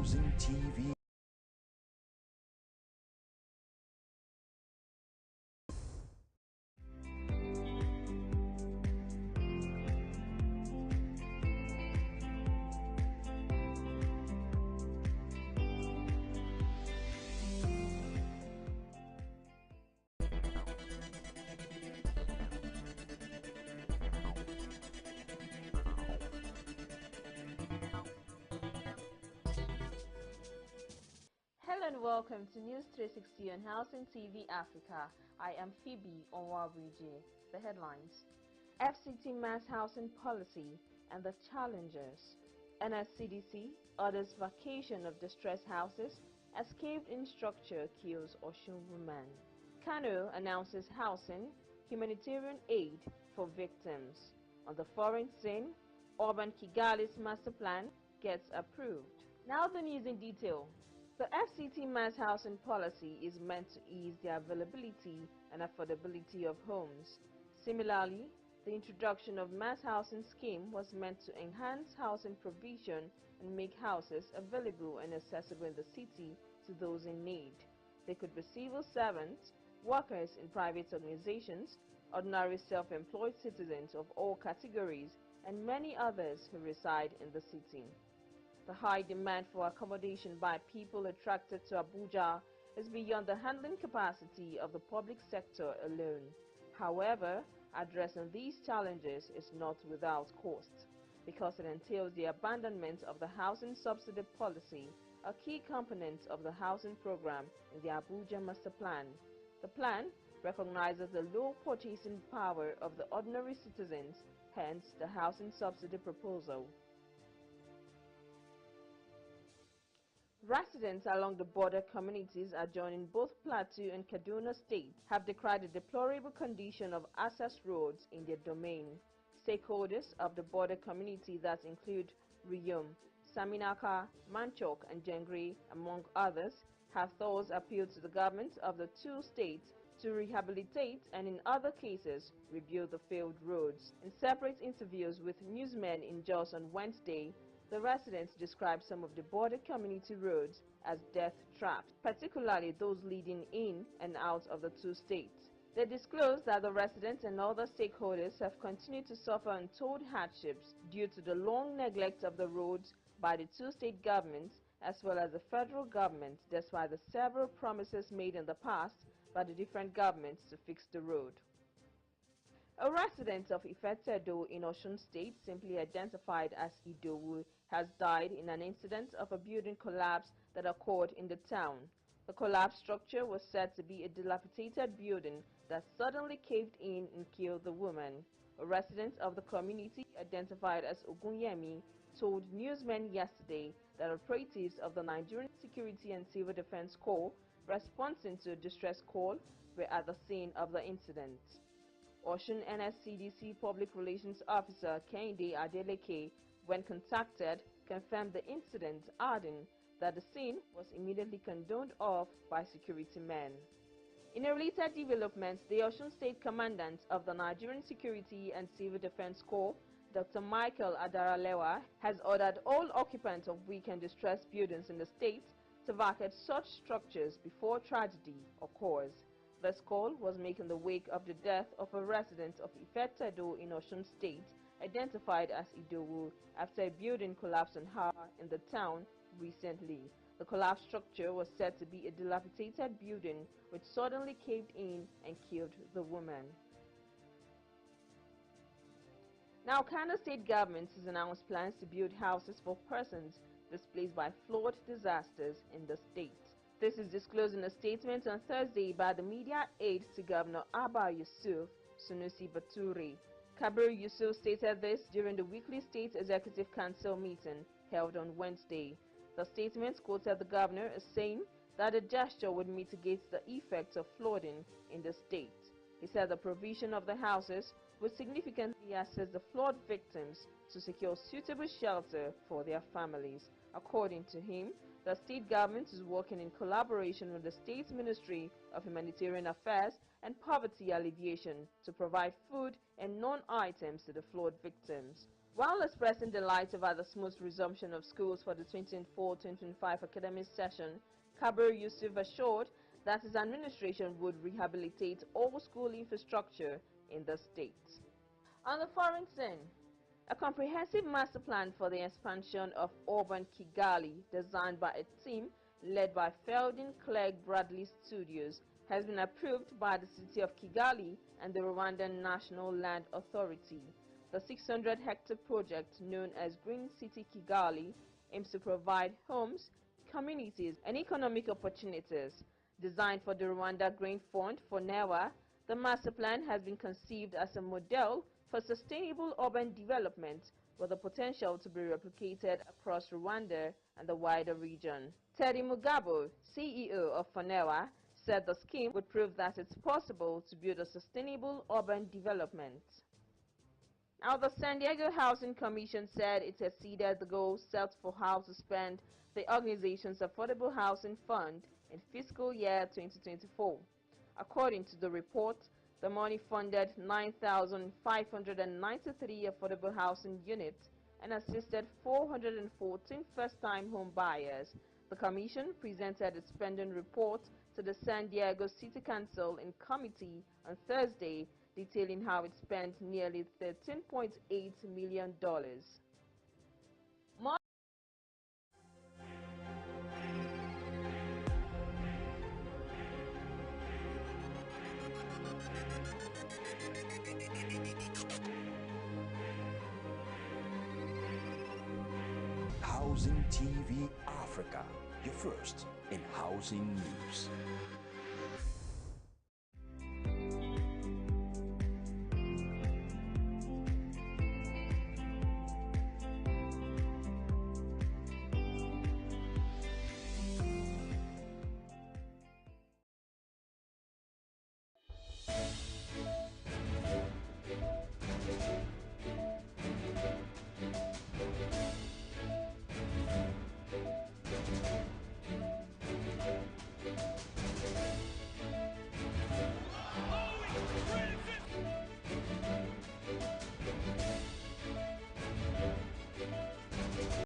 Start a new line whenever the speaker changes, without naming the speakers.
Housing TV.
Hello and welcome to News 360 on Housing TV Africa. I am Phoebe Onwabuje. The headlines: FCT mass housing policy and the challenges. NSCDC orders vacation of distressed houses as caved-in structure kills Osun woman. Kano announces housing, humanitarian aid for victims. On the foreign scene, Urban Kigali's master plan gets approved. Now the news in detail. The FCT mass housing policy is meant to ease the availability and affordability of homes. Similarly, the introduction of mass housing scheme was meant to enhance housing provision and make houses available and accessible in the city to those in need. They could be civil servants, workers in private organizations, ordinary self-employed citizens of all categories, and many others who reside in the city. The high demand for accommodation by people attracted to Abuja is beyond the handling capacity of the public sector alone. However, addressing these challenges is not without cost, because it entails the abandonment of the housing subsidy policy, a key component of the housing program in the Abuja Master Plan. The plan recognizes the low purchasing power of the ordinary citizens, hence the housing subsidy proposal. Residents along the border communities adjoining both Plateau and Kaduna states have decried the deplorable condition of access roads in their domain. Stakeholders of the border community that include Riyom, Saminaka, Manchok and Jengri, among others, have thus appealed to the government of the two states to rehabilitate and in other cases rebuild the failed roads. In separate interviews with newsmen in Jos on Wednesday, the residents described some of the border community roads as death traps, particularly those leading in and out of the two states. They disclosed that the residents and other stakeholders have continued to suffer untold hardships due to the long neglect of the roads by the two state governments as well as the federal government, despite the several promises made in the past by the different governments to fix the road. A resident of Ifetedo in Osun State, simply identified as Idowu, has died in an incident of a building collapse that occurred in the town. The collapsed structure was said to be a dilapidated building that suddenly caved in and killed the woman. A resident of the community, identified as Ogunyemi, told newsmen yesterday that operatives of the Nigerian Security and Civil Defense Corps, responding to a distress call, were at the scene of the incident. Osun NSCDC Public Relations Officer Kehinde Adeleke, when contacted, confirmed the incident, adding that the scene was immediately cordoned off by security men. In a related development, the Osun State Commandant of the Nigerian Security and Civil Defense Corps, Dr. Michael Adaralewa, has ordered all occupants of weak and distressed buildings in the state to vacate such structures before tragedy occurs. This call was made in the wake of the death of a resident of Ifetedo in Osun State, identified as Idowu, after a building collapsed on her in the town recently. The collapsed structure was said to be a dilapidated building which suddenly caved in and killed the woman. Now, Kano State government has announced plans to build houses for persons displaced by flood disasters in the state. This is disclosed in a statement on Thursday by the media aide to Governor Abba Yusuf, Sunusi Bature. Kabir Yusuf stated this during the weekly State Executive Council meeting held on Wednesday. The statement quoted the governor as saying that the gesture would mitigate the effects of flooding in the state. He said the provision of the houses would significantly assist the flood victims to secure suitable shelter for their families. According to him, the state government is working in collaboration with the State Ministry of Humanitarian Affairs and Poverty Alleviation to provide food and non-items to the flood victims. While expressing delight over the smooth resumption of schools for the 2024-2025 academic session, Kabir Yusuf assured that his administration would rehabilitate all school infrastructure in the state. On the foreign scene, a comprehensive master plan for the expansion of urban Kigali, designed by a team led by Felding Clegg Bradley Studios, has been approved by the city of Kigali and the Rwandan National Land Authority. The 600-hectare project, known as Green City Kigali, aims to provide homes, communities, and economic opportunities. Designed for the Rwanda Grain Fund for NEWA, the master plan has been conceived as a model for sustainable urban development with the potential to be replicated across Rwanda and the wider region. Teddy Mugabo, CEO of FONEWA, said the scheme would prove that it's possible to build a sustainable urban development. Now, the San Diego Housing Commission said it exceeded the goal set for how to spend the organization's Affordable Housing Fund in fiscal year 2024. According to the report, the money funded 9,593 affordable housing units and assisted 414 first-time home buyers. The Commission presented its spending report to the San Diego City Council in committee on Thursday, detailing how it spent nearly $13.8 million.
Housing TV Africa, your first in housing news.